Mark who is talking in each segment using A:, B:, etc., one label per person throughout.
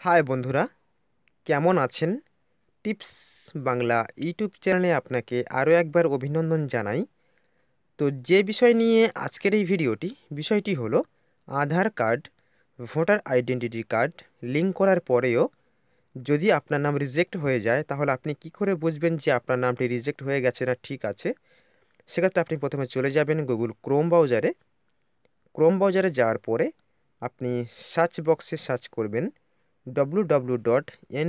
A: High বন্ধুরা, কেমন আছেন? টিপস বাংলা ইউটিউব চ্যানেলে আপনাকে আরও একবার অভিনন্দন জানাই। তো যে বিষয় নিয়ে আজকের এই ভিডিওটি, বিষয়টি হলো Aadhaar card, voter identity card link করার পরেও যদি আপনার নাম রিজেক্ট হয়ে যায়, তাহলে আপনি কি করে বুঝবেন যে আপনার নামটি রিজেক্ট হয়ে গেছে না ঠিক আছে? সেক্ষেত্রে আপনি প্রথমে চলে যাবেন গুগল ক্রোম ব্রাউজারে যাওয়ার পরে আপনি সার্চ বক্সে সার্চ করবেন www.nvsp.in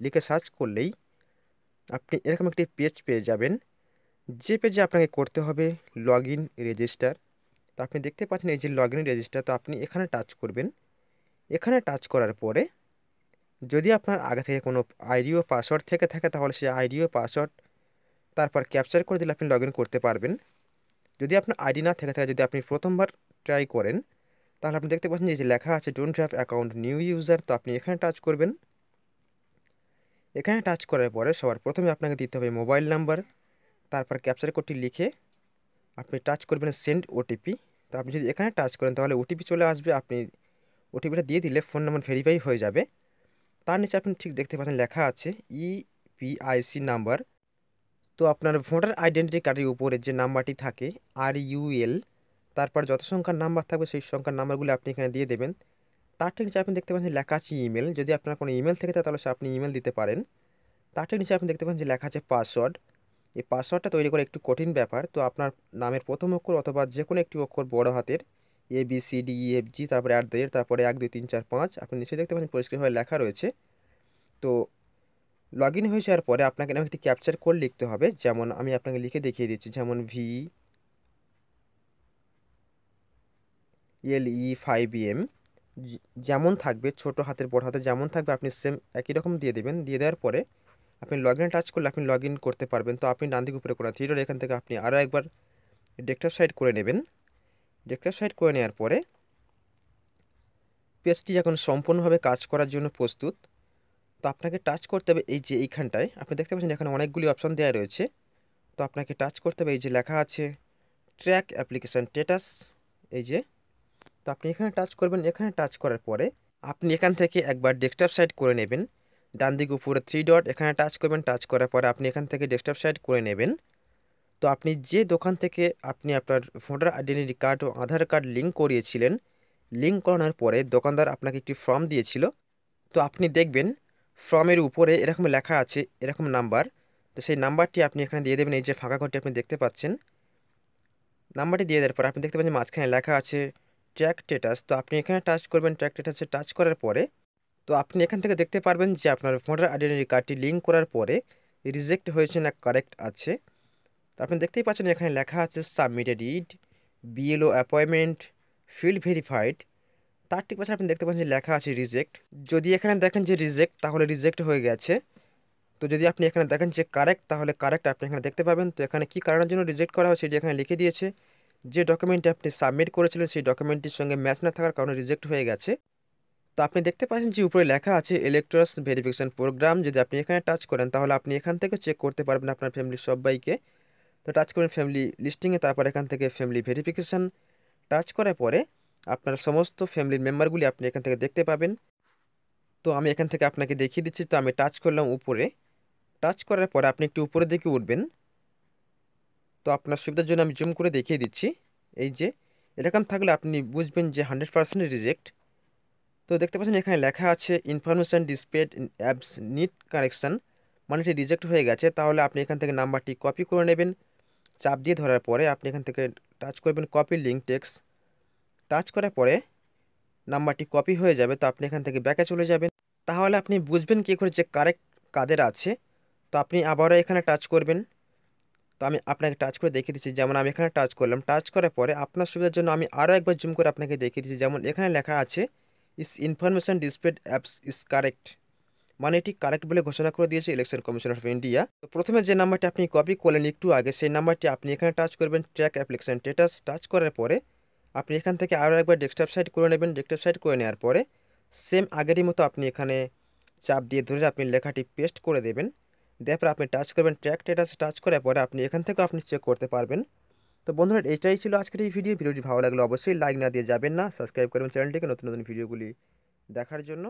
A: লিখে সার্চ করলেই আপনি এরকম একটি পেজ পেয়ে যাবেন, যে পেজে আপনাকে করতে হবে লগ ইন রেজিস্টার। তো আপনি দেখতে পাচ্ছেন এই যে লগ ইন রেজিস্টার, তো আপনি এখানে টাচ করবেন। এখানে টাচ করার পরে যদি আপনার আগে থেকে কোনো আইডি ও পাসওয়ার্ড থেকে থাকে, তাহলে সেই আইডি ও পাসওয়ার্ড তারপর ক্যাপচার করে দিলে আপনি লগ ইন করতে পারবেন। যদি আপনার আইডি না থেকে থাকে, যদি আপনি প্রথমবার ট্রাই করেন, তাহলে আপনি দেখতে পাচ্ছেন যে লেখা আছে don't have account new user. তো আপনি এখানে টাচ করবেন। এখানে টাচ করার পরে সবার প্রথমে আপনাকে দিতে হবে মোবাইল নাম্বার, তারপর ক্যাপচার কোডটি লিখে আপনি টাচ করবেন সেন্ড ওটিপি। তো আপনি যদি এখানে টাচ করেন, তাহলে ওটিপি চলে আসবে। আপনি ওটিপিটা দিয়ে দিলে ফোন নাম্বার ভেরিফাই হয়ে যাবে। তার নিচে আপনি ঠিক দেখতে পাচ্ছেন লেখা আছে ইপিআইসি নাম্বার। তো আপনার ভোটার আইডেন্টিটি কার্ডের উপরে যে নাম্বারটি থাকে RUL, তারপর যত সংখ্যার নাম্বার থাকবে সেই সংখ্যার নাম্বারগুলো আপনি এখানে দিয়ে দেবেন। তার ঠিক নিচে আপনি দেখতে পাচ্ছেন লেখা আছে ইমেল। যদি আপনার কোনো ইমেল থেকে থাকে, তাহলে আপনি ইমেল দিতে পারেন। তার ঠিক নিচে আপনি দেখতে পাচ্ছেন যে লেখা আছে পাসওয়ার্ড। এই পাসওয়ার্ডটা তৈরি করা একটু কঠিন ব্যাপার। তো আপনার নামের প্রথম অক্ষর অথবা যে কোনো একটি অক্ষর বড় হাতের ABCDEFG, তারপরে @ তারপরে 1 2 3 4 5 আপনি নিচে দেখতে পাচ্ছেন পরিষ্কারভাবে লেখা রয়েছে। তো লগ ইন হয়ে যাওয়ার পরে আপনাকে এরকম একটি ক্যাপচার কোড লিখতে হবে, যেমন আমি আপনাকে লিখে দেখিয়ে দিচ্ছি, যেমন VLE5M যেমন থাকবে, ছোট হাতের বড় হাতে যেমন থাকবে আপনি সেম একই রকম দিয়ে দেবেন। দিয়ে দেওয়ার পরে আপনি লগ ইনে টাচ করলে আপনি লগ ইন করতে পারবেন। তো আপনি ডান দিকে উপরে কোনো থ্রি ডট, এখান থেকে আপনি আরও একবার ডেস্কটপ সাইড করে নেবেন। ডেস্কটপ সাইড করে নেওয়ার পরে পেজটি এখন সম্পূর্ণভাবে কাজ করার জন্য প্রস্তুত। তো আপনাকে টাচ করতে হবে এই যে এইখানটায়, আপনি দেখতে পাচ্ছেন এখানে অনেকগুলি অপশন দেওয়া রয়েছে। তো আপনাকে টাচ করতে হবে এই যে লেখা আছে ট্র্যাক অ্যাপ্লিকেশান স্ট্যাটাস, এই যে। তো আপনি এখানে টাচ করবেন। এখানে টাচ করার পরে আপনি এখান থেকে একবার ডেস্কটপ সাইড করে নেবেন। ডান দিকে উপরে থ্রি ডট, এখানে টাচ করবেন। টাচ করার পরে আপনি এখান থেকে ডেস্কটপ সাইড করে নেবেন। তো আপনি যে দোকান থেকে আপনি আপনার ভোটার আইডেন্টিটি কার্ড ও আধার কার্ড লিঙ্ক করিয়েছিলেন, লিঙ্ক করানোর পরে দোকানদার আপনাকে একটি ফর্ম দিয়েছিল। তো আপনি দেখবেন ফর্মের উপরে এরকম লেখা আছে এরকম নাম্বার। তো সেই নাম্বারটি আপনি এখানে দিয়ে দেবেন। এই যে ফাঁকা ঘরটি আপনি দেখতে পাচ্ছেন, নাম্বারটি দিয়ে দেওয়ার পর আপনি দেখতে পাচ্ছেন মাঝখানে লেখা আছে ট্র্যাক স্ট্যাটাস। তো আপনি এখানে টাচ করবেন। ট্র্যাক স্ট্যাটাসে টাচ করার পরে তো আপনি এখান থেকে দেখতে পারবেন যে আপনার ভোটার আইডেন্টিটি কার্ডটি লিঙ্ক করার পরে রিজেক্ট হয়েছে না কারেক্ট আছে। তো আপনি দেখতেই পাচ্ছেন এখানে লেখা আছে submitted ID, BLO appointment, field verified. তার ঠিক পাশে আপনি দেখতে পাচ্ছেন লেখা আছে রিজেক্ট। যদি এখানে দেখেন যে রিজেক্ট, তাহলে রিজেক্ট হয়ে গেছে। তো যদি আপনি এখানে দেখেন যে কারেক্ট, তাহলে কারেক্ট আপনি এখানে দেখতে পাবেন। তো এখানে কী কারণের জন্য রিজেক্ট করা হয় সেটি এখানে লিখে দিয়েছে। যে ডকুমেন্টটি আপনি সাবমিট করেছিলেন সেই ডকুমেন্টটির সঙ্গে ম্যাচ না থাকার কারণে রিজেক্ট হয়ে গেছে। তো আপনি দেখতে পাচ্ছেন যে উপরে লেখা আছে ইলেক্ট্রাস ভেরিফিকেশন প্রোগ্রাম। যদি আপনি এখানে টাচ করেন, তাহলে আপনি এখান থেকে চেক করতে পারবেন আপনার ফ্যামিলির সবাইকে। তো টাচ করবেন ফ্যামিলি লিস্টিংয়ে, তারপর এখান থেকে ফ্যামিলি ভেরিফিকেশান টাচ করার পরে আপনার সমস্ত ফ্যামিলির মেম্বারগুলি আপনি এখান থেকে দেখতে পাবেন। তো আমি এখান থেকে আপনাকে দেখিয়ে দিচ্ছি। তো আমি টাচ করলাম উপরে। টাচ করার পরে আপনি একটু উপরের দিকে উঠবেন। তো আপনার সুবিধার জন্য আমি জুম করে দেখিয়ে দিচ্ছি। এই যে এরকম থাকলে আপনি বুঝবেন যে 100% রিজেক্ট। তো দেখতে পাচ্ছেন এখানে লেখা আছে information displayed in apps need correction, মানে এটি রিজেক্ট হয়ে গেছে। তাহলে আপনি এখান থেকে নাম্বারটি কপি করে নেবেন। চাপ দিয়ে ধরার পরে আপনি এখান থেকে টাচ করবেন কপি লিঙ্ক টেক্সট। টাচ করার পরে নাম্বারটি কপি হয়ে যাবে। তো আপনি এখান থেকে ব্যাকে চলে যাবেন। তাহলে আপনি বুঝবেন কী করে যে কারেক্ট কাদের আছে। তো আপনি আবারও এখানে টাচ করবেন। তো আমি আপনাকে টাচ করে দেখিয়ে দিচ্ছি, যেমন আমি এখানে টাচ করলাম। টাচ করার পরে আপনার সুবিধার জন্য আমি আরও একবার জুম করে আপনাকে দেখিয়ে দিচ্ছি। যেমন এখানে লেখা আছে ইস ইনফরমেশান ডিসপ্লেড অ্যাপস ইস কারেক্ট, মানে এটি কারেক্ট বলে ঘোষণা করে দিয়েছে ইলেকশন কমিশন অফ ইন্ডিয়া। তো প্রথমে যে নাম্বারটি আপনি কপি করলেন একটু আগে, সেই নাম্বারটি আপনি এখানে টাচ করবেন ট্র্যাক অ্যাপ্লিকেশন স্ট্যাটাস। টাচ করার পরে আপনি এখান থেকে আরও একবার ডেস্কটপ সাইড করে নেবেন। ডেস্কটপ সাইড করে নেওয়ার পরে সেম আগেরই মতো আপনি এখানে চাপ দিয়ে ধরে আপনি লেখাটি পেস্ট করে দেবেন। দেওয়ার পর আপনি টাচ করবেন ট্র্যাক স্ট্যাটাস। টাচ করার পরে আপনি এখান থেকেও আপনি চেক করতে পারবেন। তো বন্ধুরা, এটাই ছিল আজকের এই ভিডিওটি ভালো লাগলে অবশ্যই লাইক না দিয়ে যাবেন না, সাবস্ক্রাইব করবেন চ্যানেলটিকে নতুন নতুন ভিডিওগুলি দেখার জন্য